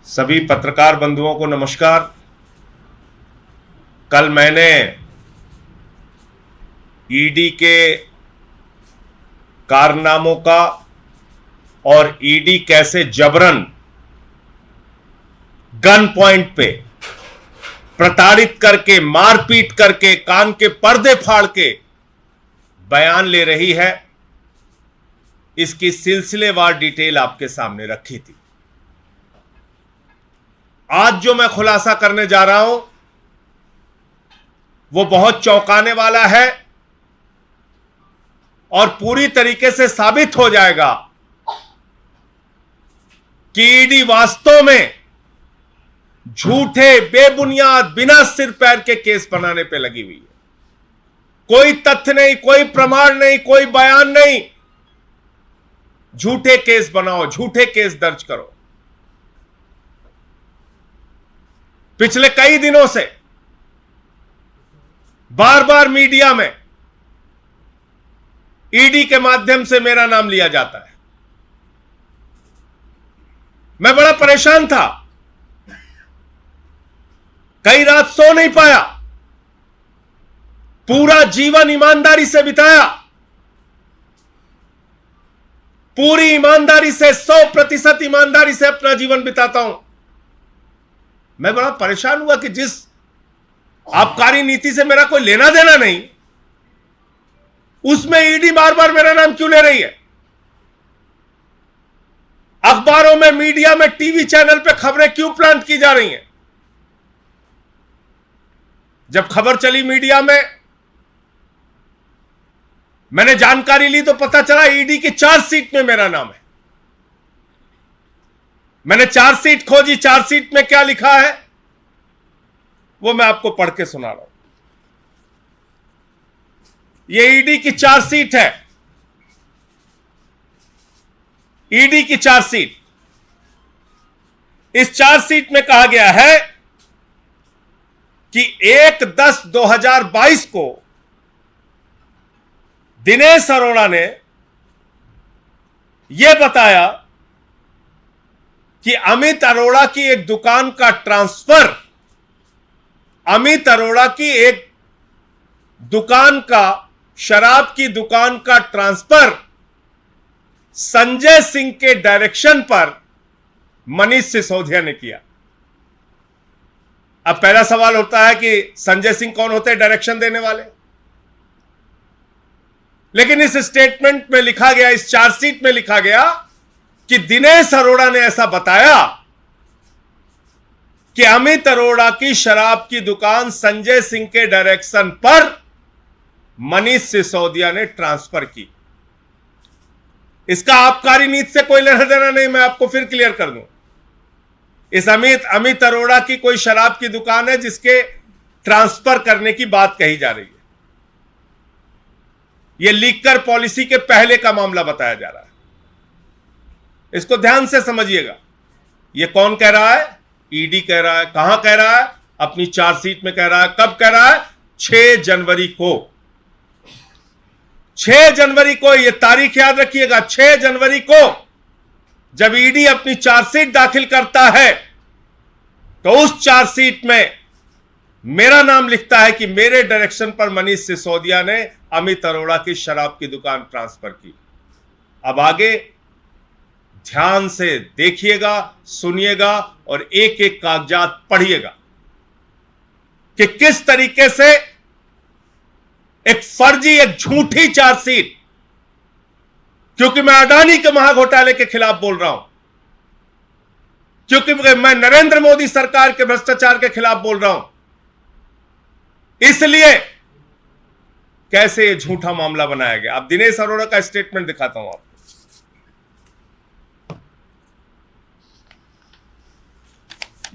सभी पत्रकार बंधुओं को नमस्कार। कल मैंने ईडी के कारनामों का और ईडी कैसे जबरन गन पॉइंट पे प्रताड़ित करके, मारपीट करके, कान के पर्दे फाड़ के बयान ले रही है, इसकी सिलसिलेवार डिटेल आपके सामने रखी थी। आज जो मैं खुलासा करने जा रहा हूं वो बहुत चौंकाने वाला है और पूरी तरीके से साबित हो जाएगा कि ईडी वास्तव में झूठे, बेबुनियाद, बिना सिर पैर के केस बनाने पे लगी हुई है। कोई तथ्य नहीं, कोई प्रमाण नहीं, कोई बयान नहीं, झूठे केस बनाओ, झूठे केस दर्ज करो। पिछले कई दिनों से बार बार मीडिया में ईडी के माध्यम से मेरा नाम लिया जाता है। मैं बड़ा परेशान था, कई रात सो नहीं पाया, पूरा जीवन ईमानदारी से बिताया, पूरी ईमानदारी से, 100% ईमानदारी से अपना जीवन बिताता हूं। मैं बड़ा परेशान हुआ कि जिस आबकारी नीति से मेरा कोई लेना देना नहीं, उसमें ईडी बार बार मेरा नाम क्यों ले रही है। अखबारों में, मीडिया में, टीवी चैनल पे खबरें क्यों प्लांट की जा रही हैं। जब खबर चली मीडिया में, मैंने जानकारी ली तो पता चला ईडी की चार्जशीट में मेरा नाम है। मैंने चार्जशीट खोजी, चार्जशीट में क्या लिखा है वो मैं आपको पढ़ के सुना रहा हूं। ये ईडी की चार्जशीट है, ईडी की चार्जशीट। इस चार्जशीट में कहा गया है कि 1/10/2022 को दिनेश अरोड़ा ने यह बताया कि अमित अरोड़ा की एक दुकान का ट्रांसफर, अमित अरोड़ा की एक दुकान का, शराब की दुकान का ट्रांसफर संजय सिंह के डायरेक्शन पर मनीष सिसोदिया ने किया। अब पहला सवाल होता है कि संजय सिंह कौन होते हैं डायरेक्शन देने वाले। लेकिन इस स्टेटमेंट में लिखा गया, इस चार्जशीट में लिखा गया कि दिनेश अरोड़ा ने ऐसा बताया कि अमित अरोड़ा की शराब की दुकान संजय सिंह के डायरेक्शन पर मनीष सिसोदिया ने ट्रांसफर की। इसका आबकारी नीति से कोई लेना देना नहीं, मैं आपको फिर क्लियर कर दूं। इस अमित अरोड़ा की कोई शराब की दुकान है जिसके ट्रांसफर करने की बात कही जा रही है। यह लीकर पॉलिसी के पहले का मामला बताया जा रहा है। इसको ध्यान से समझिएगा। यह कौन कह रहा है? ईडी कह रहा है। कहां कह रहा है? अपनी चार्जशीट में कह रहा है। कब कह रहा है? 6 जनवरी को। 6 जनवरी को, यह तारीख याद रखिएगा, 6 जनवरी को जब ईडी अपनी चार्जशीट दाखिल करता है तो उस चार्जशीट में मेरा नाम लिखता है कि मेरे डायरेक्शन पर मनीष सिसोदिया ने अमित अरोड़ा की शराब की दुकान ट्रांसफर की। अब आगे ध्यान से देखिएगा, सुनिएगा और एक एक कागजात पढ़िएगा कि किस तरीके से एक फर्जी, एक झूठी चार्जशीट, क्योंकि मैं अडानी के महाघोटाले के खिलाफ बोल रहा हूं, क्योंकि मैं नरेंद्र मोदी सरकार के भ्रष्टाचार के खिलाफ बोल रहा हूं, इसलिए कैसे यह झूठा मामला बनाया गया। अब दिनेश अरोड़ा का स्टेटमेंट दिखाता हूं आपको।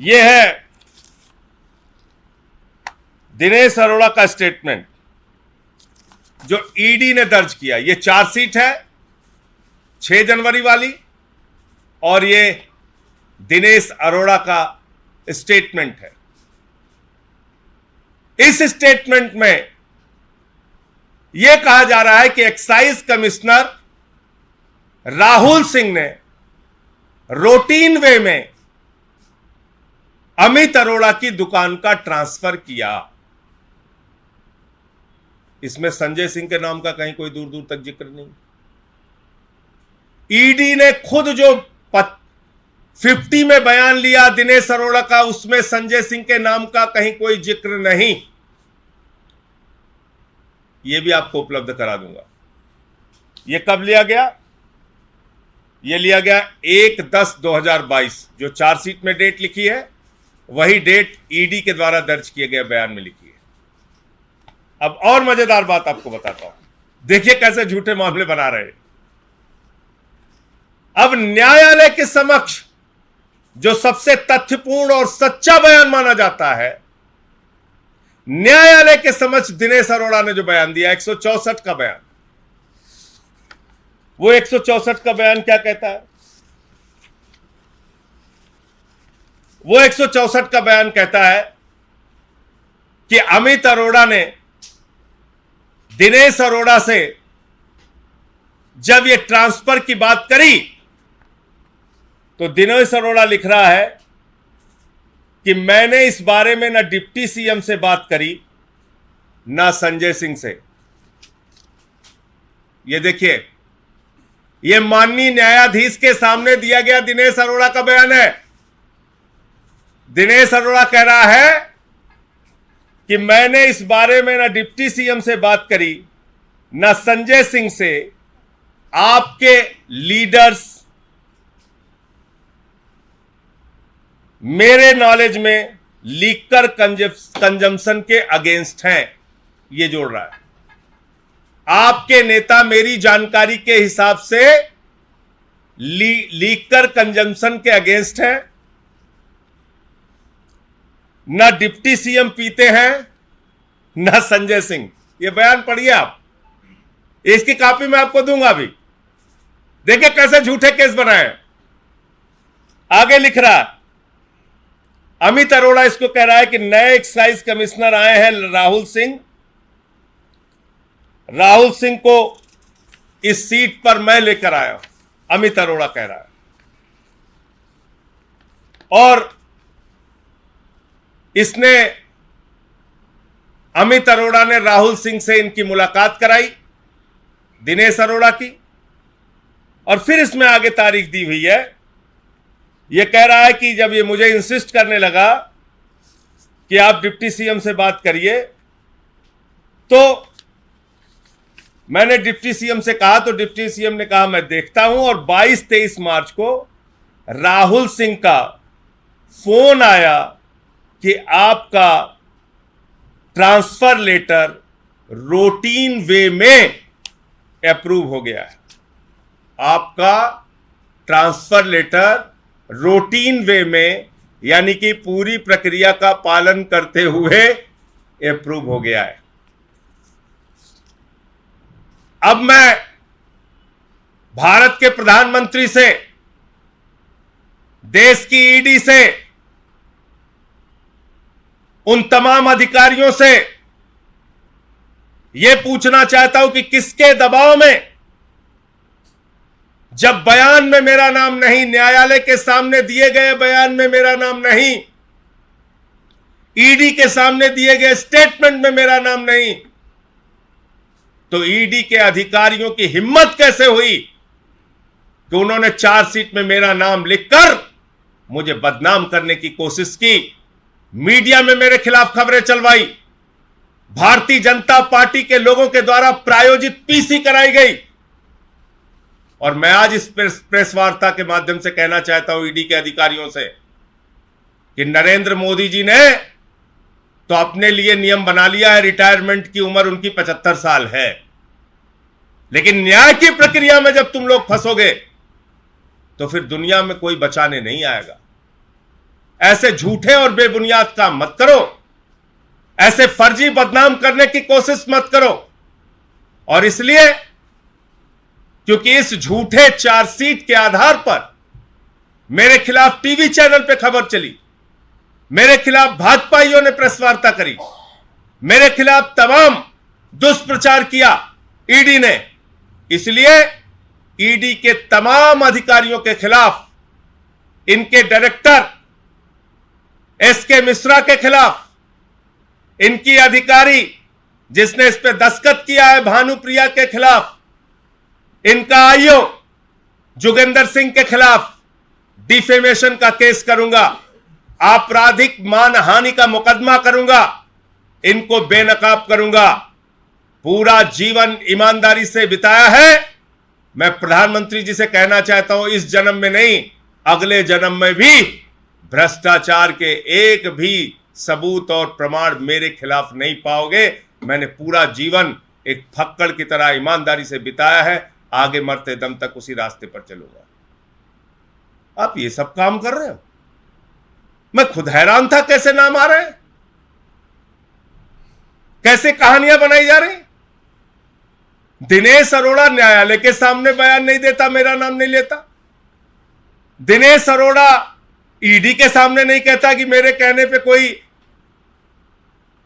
यह है दिनेश अरोड़ा का स्टेटमेंट जो ईडी ने दर्ज किया। यह चार्जशीट है 6 जनवरी वाली और यह दिनेश अरोड़ा का स्टेटमेंट है। इस स्टेटमेंट में यह कहा जा रहा है कि एक्साइज कमिश्नर राहुल सिंह ने रूटीन वे में अमित अरोड़ा की दुकान का ट्रांसफर किया। इसमें संजय सिंह के नाम का कहीं कोई दूर दूर तक जिक्र नहीं। ईडी ने खुद जो 50 में बयान लिया दिनेश अरोड़ा का, उसमें संजय सिंह के नाम का कहीं कोई जिक्र नहीं। यह भी आपको उपलब्ध करा दूंगा। यह कब लिया गया? यह लिया गया 1/10/2022। जो चार्जशीट में डेट लिखी है वही डेट ईडी के द्वारा दर्ज किए गए बयान में लिखी है। अब और मजेदार बात आपको बताता हूं, देखिए कैसे झूठे मामले बना रहे हैं। अब न्यायालय के समक्ष जो सबसे तथ्यपूर्ण और सच्चा बयान माना जाता है, न्यायालय के समक्ष दिनेश अरोड़ा ने जो बयान दिया 164 का बयान, वो 164 का बयान क्या कहता है? वो 164 का बयान कहता है कि अमित अरोड़ा ने दिनेश अरोड़ा से जब ये ट्रांसफर की बात करी तो दिनेश अरोड़ा लिख रहा है कि मैंने इस बारे में ना डिप्टी सीएम से बात करी ना संजय सिंह से। ये देखिए, ये माननीय न्यायाधीश के सामने दिया गया दिनेश अरोड़ा का बयान है। दिनेश अरोड़ा कह रहा है कि मैंने इस बारे में ना डिप्टी सीएम से बात करी ना संजय सिंह से। आपके लीडर्स मेरे नॉलेज में लीकर कंजम्पशन के अगेंस्ट हैं। ये जोड़ रहा है, आपके नेता मेरी जानकारी के हिसाब से लीकर कंजम्पशन के अगेंस्ट हैं। ना डिप्टी सीएम पीते हैं ना संजय सिंह। ये बयान पढ़िए आप, इसकी कॉपी मैं आपको दूंगा अभी। देखिए कैसे झूठे केस बनाए। आगे लिख रहा है, अमित अरोड़ा इसको कह रहा है कि नए एक्साइज कमिश्नर आए हैं राहुल सिंह। राहुल सिंह को इस सीट पर मैं लेकर आया, अमित अरोड़ा कह रहा है। और इसने अमित अरोड़ा ने राहुल सिंह से इनकी मुलाकात कराई, दिनेश अरोड़ा की। और फिर इसमें आगे तारीख दी हुई है। यह कह रहा है कि जब ये मुझे इंसिस्ट करने लगा कि आप डिप्टी सीएम से बात करिए, तो मैंने डिप्टी सीएम से कहा, तो डिप्टी सीएम ने कहा मैं देखता हूं। और 22-23 मार्च को राहुल सिंह का फोन आया कि आपका ट्रांसफर लेटर रूटीन वे में अप्रूव हो गया है। आपका ट्रांसफर लेटर रूटीन वे में, यानी कि पूरी प्रक्रिया का पालन करते हुए अप्रूव हो गया है। अब मैं भारत के प्रधानमंत्री से, देश की ईडी से, उन तमाम अधिकारियों से यह पूछना चाहता हूं कि किसके दबाव में, जब बयान में मेरा नाम नहीं, न्यायालय के सामने दिए गए बयान में मेरा नाम नहीं, ईडी के सामने दिए गए स्टेटमेंट में मेरा नाम नहीं, तो ईडी के अधिकारियों की हिम्मत कैसे हुई कि उन्होंने चार्जशीट में मेरा नाम लिखकर मुझे बदनाम करने की कोशिश की, मीडिया में मेरे खिलाफ खबरें चलवाई, भारतीय जनता पार्टी के लोगों के द्वारा प्रायोजित पीसी कराई गई। और मैं आज इस प्रेस वार्ता के माध्यम से कहना चाहता हूं ईडी के अधिकारियों से कि नरेंद्र मोदी जी ने तो अपने लिए नियम बना लिया है, रिटायरमेंट की उम्र उनकी 75 साल है, लेकिन न्याय की प्रक्रिया में जब तुम लोग फंसोगे तो फिर दुनिया में कोई बचाने नहीं आएगा। ऐसे झूठे और बेबुनियाद काम मत करो, ऐसे फर्जी बदनाम करने की कोशिश मत करो। और इसलिए क्योंकि इस झूठे चार्जशीट के आधार पर मेरे खिलाफ टीवी चैनल पे खबर चली, मेरे खिलाफ भाजपाइयों ने प्रेस वार्ता करी, मेरे खिलाफ तमाम दुष्प्रचार किया ईडी ने, इसलिए ईडी के तमाम अधिकारियों के खिलाफ, इनके डायरेक्टर के मिश्रा के खिलाफ, इनकी अधिकारी जिसने इस पे दस्तखत किया है भानुप्रिया के खिलाफ, इनका आईओ जोगिंदर सिंह के खिलाफ डिफेमेशन का केस करूंगा, आपराधिक मानहानि का मुकदमा करूंगा, इनको बेनकाब करूंगा। पूरा जीवन ईमानदारी से बिताया है। मैं प्रधानमंत्री जी से कहना चाहता हूं, इस जन्म में नहीं, अगले जन्म में भी भ्रष्टाचार के एक भी सबूत और प्रमाण मेरे खिलाफ नहीं पाओगे। मैंने पूरा जीवन एक फक्कड़ की तरह ईमानदारी से बिताया है, आगे मरते दम तक उसी रास्ते पर चलूंगा। आप ये सब काम कर रहे हो, मैं खुद हैरान था कैसे नाम आ रहे हैं, कैसे कहानियां बनाई जा रही। दिनेश अरोड़ा न्यायालय के सामने बयान नहीं देता, मेरा नाम नहीं लेता। दिनेश अरोड़ा ईडी के सामने नहीं कहता कि मेरे कहने पे कोई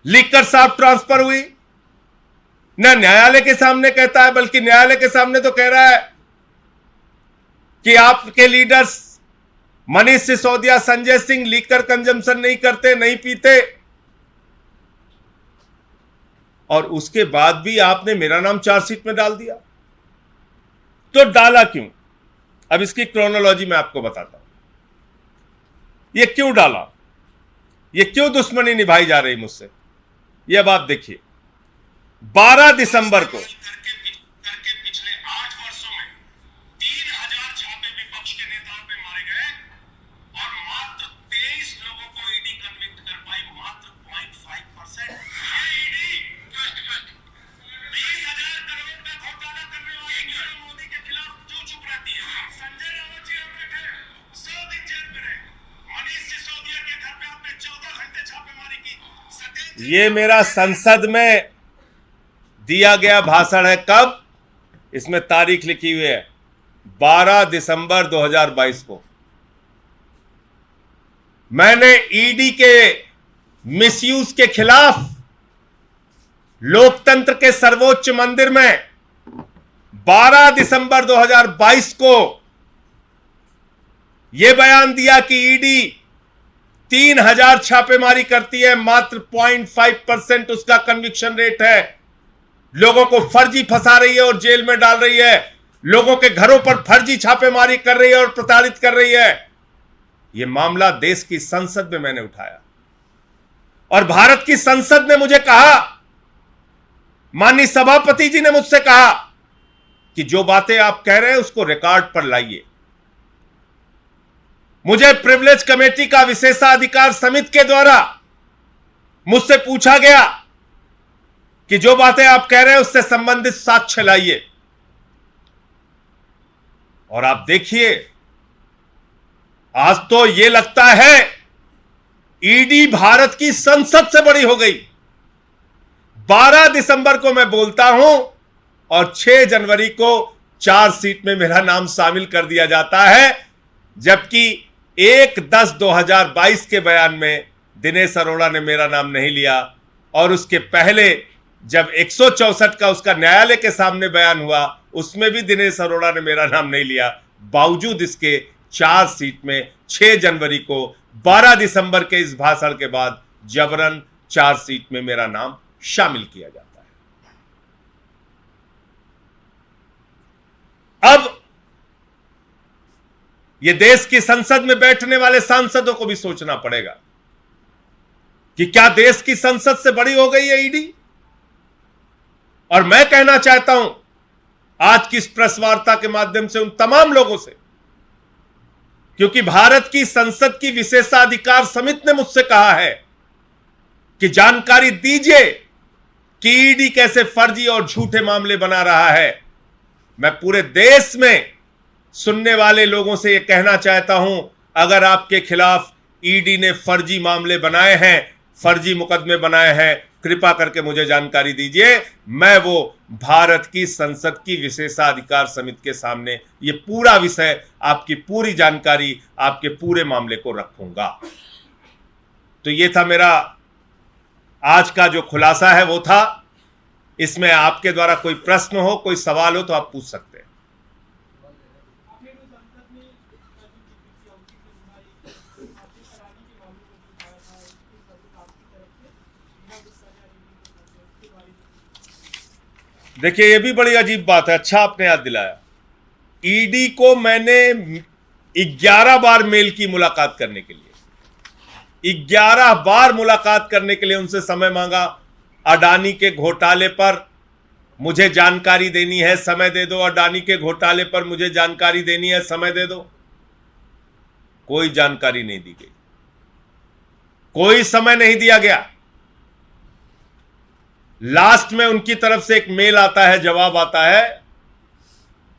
लिखकर साफ ट्रांसफर हुई, ना न्यायालय के सामने कहता है, बल्कि न्यायालय के सामने तो कह रहा है कि आपके leaders Manish Sisodia, Sanjay Singh liquor consumption नहीं करते, नहीं पीते, और उसके बाद भी आपने मेरा नाम चार्जशीट में डाल दिया। तो डाला क्यों? अब इसकी क्रोनोलॉजी मैं आपको बताता हूं। ये क्यों डाला, ये क्यों दुश्मनी निभाई जा रही मुझसे, ये अब आप देखिए। 12 दिसंबर को पिछले 8 वर्षों में 3000 छापे विपक्ष के नेताओं पे मारे गए और मात्र 23 लोगों को ईडी कन्विक्ट कर पाई, मात्र 0.5%। ये ईडी 20,000 करोड़ का घोटाला करने वाले मोदी के खिलाफ क्यों चुप रहती है? संजय रावत जी हम बैठे 100 दिन जेल में रहे, मनीष सिसोदिया के घर पे आपने 14 घंटे छापेमारी की। ये मेरा संसद में दिया गया भाषण है। कब? इसमें तारीख लिखी हुई है 12 दिसंबर 2022 को। मैंने ईडी के मिसयूज के खिलाफ लोकतंत्र के सर्वोच्च मंदिर में 12 दिसंबर 2022 को यह बयान दिया कि ईडी 3000 छापेमारी करती है, मात्र 0.5% उसका कन्विक्शन रेट है, लोगों को फर्जी फंसा रही है और जेल में डाल रही है, लोगों के घरों पर फर्जी छापेमारी कर रही है और प्रताड़ित कर रही है। यह मामला देश की संसद में मैंने उठाया और भारत की संसद ने मुझे कहा, माननीय सभापति जी ने मुझसे कहा कि जो बातें आप कह रहे हैं उसको रिकॉर्ड पर लाइए। मुझे प्रिविलेज कमेटी का विशेषाधिकार समिति के द्वारा मुझसे पूछा गया कि जो बातें आप कह रहे हैं उससे संबंधित साक्ष्य लाइए। और आप देखिए, आज तो यह लगता है ईडी भारत की संसद से बड़ी हो गई। 12 दिसंबर को मैं बोलता हूं और 6 जनवरी को चार्जशीट में मेरा नाम शामिल कर दिया जाता है, जबकि 1/10/2022 के बयान में दिनेश अरोड़ा ने मेरा नाम नहीं लिया, और उसके पहले जब 164 का उसका न्यायालय के सामने बयान हुआ उसमें भी दिनेश अरोड़ा ने मेरा नाम नहीं लिया। बावजूद इसके चार्जशीट में 6 जनवरी को 12 दिसंबर के इस भाषण के बाद जबरन चार्जशीट में मेरा नाम शामिल किया जाता है। अब यह देश की संसद में बैठने वाले सांसदों को भी सोचना पड़ेगा कि क्या देश की संसद से बड़ी हो गई है ईडी। और मैं कहना चाहता हूं आज की इस प्रेस वार्ता के माध्यम से उन तमाम लोगों से, क्योंकि भारत की संसद की विशेषाधिकार समिति ने मुझसे कहा है कि जानकारी दीजिए कि ईडी कैसे फर्जी और झूठे मामले बना रहा है। मैं पूरे देश में सुनने वाले लोगों से यह कहना चाहता हूं, अगर आपके खिलाफ ईडी ने फर्जी मामले बनाए हैं, फर्जी मुकदमे बनाए हैं, कृपा करके मुझे जानकारी दीजिए। मैं वो भारत की संसद की विशेषाधिकार समिति के सामने ये पूरा विषय, आपकी पूरी जानकारी, आपके पूरे मामले को रखूंगा। तो ये था मेरा आज का जो खुलासा है, वो था। इसमें आपके द्वारा कोई प्रश्न हो, कोई सवाल हो तो आप पूछ सकते हैं। देखिए, ये भी बड़ी अजीब बात है, अच्छा आपने याद दिलाया। ईडी को मैंने 11 बार मेल की मुलाकात करने के लिए, 11 बार मुलाकात करने के लिए उनसे समय मांगा। अडानी के घोटाले पर मुझे जानकारी देनी है, समय दे दो। अडानी के घोटाले पर मुझे जानकारी देनी है, समय दे दो। कोई जानकारी नहीं दी गई, कोई समय नहीं दिया गया। लास्ट में उनकी तरफ से एक मेल आता है, जवाब आता है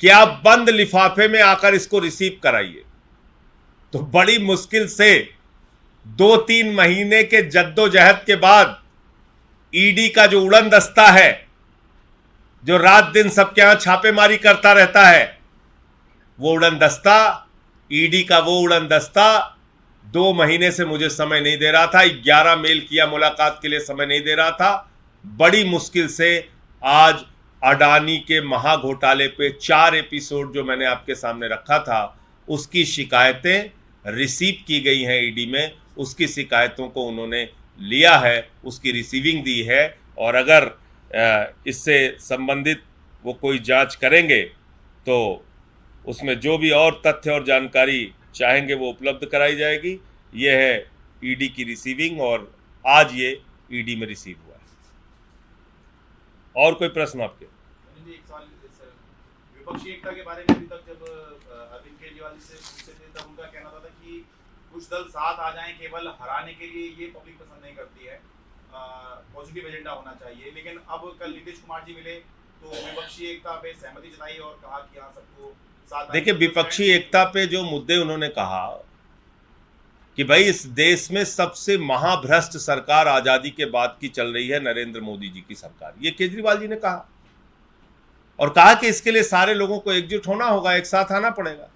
कि आप बंद लिफाफे में आकर इसको रिसीव कराइए। तो बड़ी मुश्किल से 2-3 महीने के जद्दोजहद के बाद ईडी का जो उड़न दस्ता है, जो रात दिन सबके यहां छापेमारी करता रहता है, वो उड़न दस्ता, ईडी का वो उड़न दस्ता 2 महीने से मुझे समय नहीं दे रहा था। 11 मेल किया, मुलाकात के लिए समय नहीं दे रहा था। बड़ी मुश्किल से आज अडानी के महाघोटाले पे 4 एपिसोड जो मैंने आपके सामने रखा था, उसकी शिकायतें रिसीव की गई हैं ईडी में। उसकी शिकायतों को उन्होंने लिया है, उसकी रिसीविंग दी है, और अगर इससे संबंधित वो कोई जांच करेंगे तो उसमें जो भी और तथ्य और जानकारी चाहेंगे वो उपलब्ध कराई जाएगी। ये है ईडी की रिसीविंग, और आज ये ईडी में रिसीव हुआ है। और कोई प्रश्न आपके? एक सवाल विपक्षी एकता के बारे में अभी तक जब अरविंद केजरीवाल से पूछते थे तब उनका कहना था कि कुछ दल साथ आ जाएं केवल हराने के लिए, ये पब्लिक पसंद नहीं करती है, पॉजिटिव एजेंडा होना चाहिए। लेकिन अब कल नीतीश कुमार जी मिले तो विपक्षी एकता पे सहमति जताई और कहा कि हाँ सबको साथ। देखिए, विपक्षी एकता पे जो मुद्दे उन्होंने कहा कि भाई इस देश में सबसे महाभ्रष्ट सरकार आजादी के बाद की चल रही है नरेंद्र मोदी जी की सरकार, ये केजरीवाल जी ने कहा, और कहा कि इसके लिए सारे लोगों को एकजुट होना होगा, एक साथ आना पड़ेगा।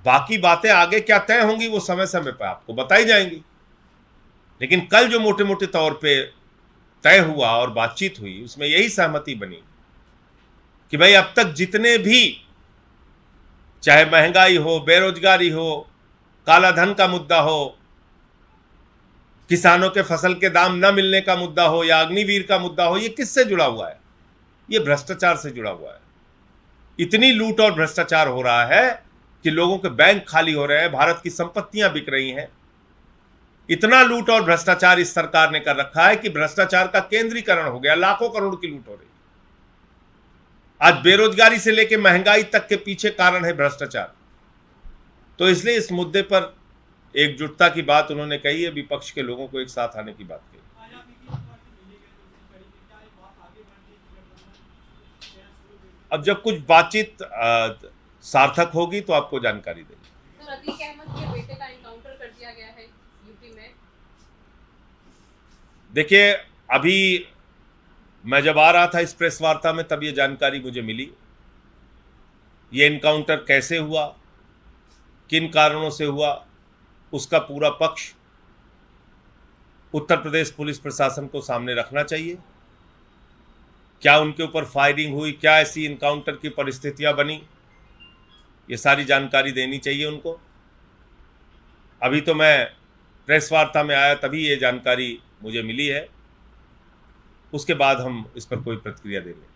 बाकी बातें आगे क्या तय होंगी वो समय समय पर आपको बताई जाएंगी। लेकिन कल जो मोटे मोटे तौर पे तय हुआ और बातचीत हुई, उसमें यही सहमति बनी कि भाई अब तक जितने भी, चाहे महंगाई हो, बेरोजगारी हो, काला धन का मुद्दा हो, किसानों के फसल के दाम न मिलने का मुद्दा हो, या अग्निवीर का मुद्दा हो, ये किससे जुड़ा हुआ है? ये भ्रष्टाचार से जुड़ा हुआ है। इतनी लूट और भ्रष्टाचार हो रहा है कि लोगों के बैंक खाली हो रहे हैं, भारत की संपत्तियां बिक रही हैं। इतना लूट और भ्रष्टाचार इस सरकार ने कर रखा है कि भ्रष्टाचार का केंद्रीकरण हो गया, लाखों करोड़ की लूट हो रही है। आज बेरोजगारी से लेकर महंगाई तक के पीछे कारण है भ्रष्टाचार। तो इसलिए इस मुद्दे पर एकजुटता की बात उन्होंने कही है, विपक्ष के लोगों को एक साथ आने की बात कही। अब जब कुछ बातचीत सार्थक होगी तो आपको जानकारी देंगे। सर, अतीक अहमद के बेटे का एनकाउंटर कर दिया गया है यूपी में। देखिए, अभी मैं जब आ रहा था इस प्रेस वार्ता में तब ये जानकारी मुझे मिली। ये एनकाउंटर कैसे हुआ, किन कारणों से हुआ, उसका पूरा पक्ष उत्तर प्रदेश पुलिस प्रशासन को सामने रखना चाहिए। क्या उनके ऊपर फायरिंग हुई, क्या ऐसी इनकाउंटर की परिस्थितियां बनी, ये सारी जानकारी देनी चाहिए उनको। अभी तो मैं प्रेस वार्ता में आया तभी ये जानकारी मुझे मिली है, उसके बाद हम इस पर कोई प्रतिक्रिया देंगे।